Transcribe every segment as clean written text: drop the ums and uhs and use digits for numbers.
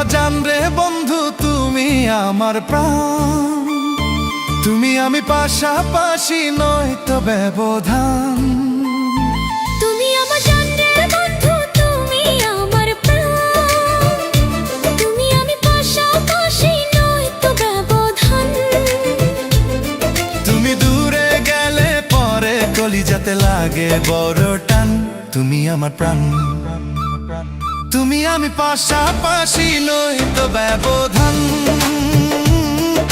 অজান রে বন্ধু, তুমি আমার প্রাণ। তুমি আমি পাশাপাশি, নয়তো ব্যবধান। তুমি আমার জান রে বন্ধু, তুমি আমার প্রাণ। তুমি আমি পাশাপাশি, নয়তো ব্যবধান। তুমি দূরে গেলে পরে কলিজাতে লাগে বড় টান। তুমি আমার প্রাণ। তুমি আমি পাশাপাশি, নয়তো ব্যবধান।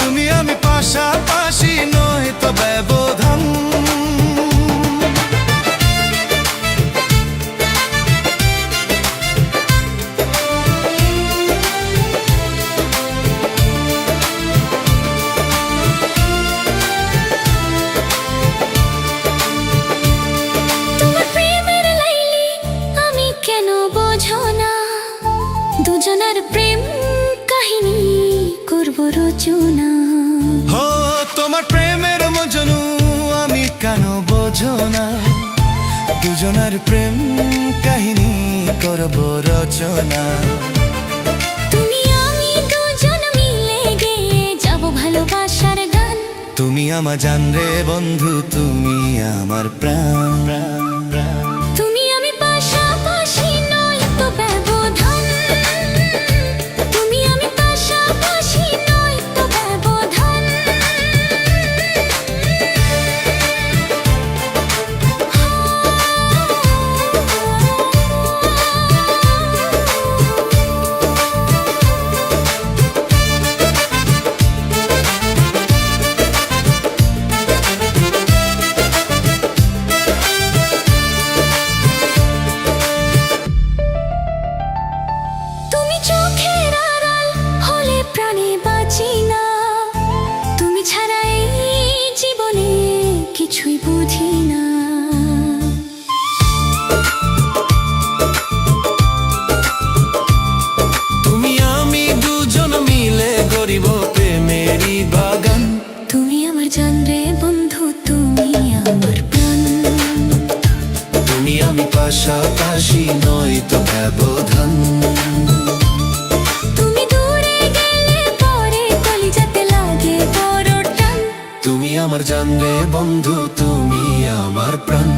তুমি আমি পাশাপাশি, নয়তো ব্যবধান। তোমার প্রেমের লাইলি আমি কেন বোঝো না? দুজনের প্রেম কাহিনী করব রচনা। হো তোমার প্রেমের মজনু আমি কেন বোঝো না? দুজনের প্রেম কাহিনী করব রচনা। তুমি আমি দুজন মিলে গেয়ে যাব ভালোবাসার গান। তুমি আমার জান রে বন্ধু, তুমি আমার প্রাণ। তুমি আমি পাশাপাশি, নয়তো ব্যবধান। তুমি আমি পাশাপাশি, নয়তো ব্যবধান। তুমি চোখের আড়াল হলে প্রাণে বাঁচি না। তুমি ছাড়া এই জীবনে কিছুই বুঝি না। তুমি আমি দুজন মিলে গরিব প্রেমেরই বাগান। তুমি আমার জান রে বন্ধু, তুমি আমার প্রাণ। তুমি আমি পাশাপাশি, নয়তো ব্যবধান। তুমি দূরে গেলে পরে কলিজাতে লাগে বড় টান। তুমি আমার জান রে বন্ধু, তুমি আমার প্রাণ।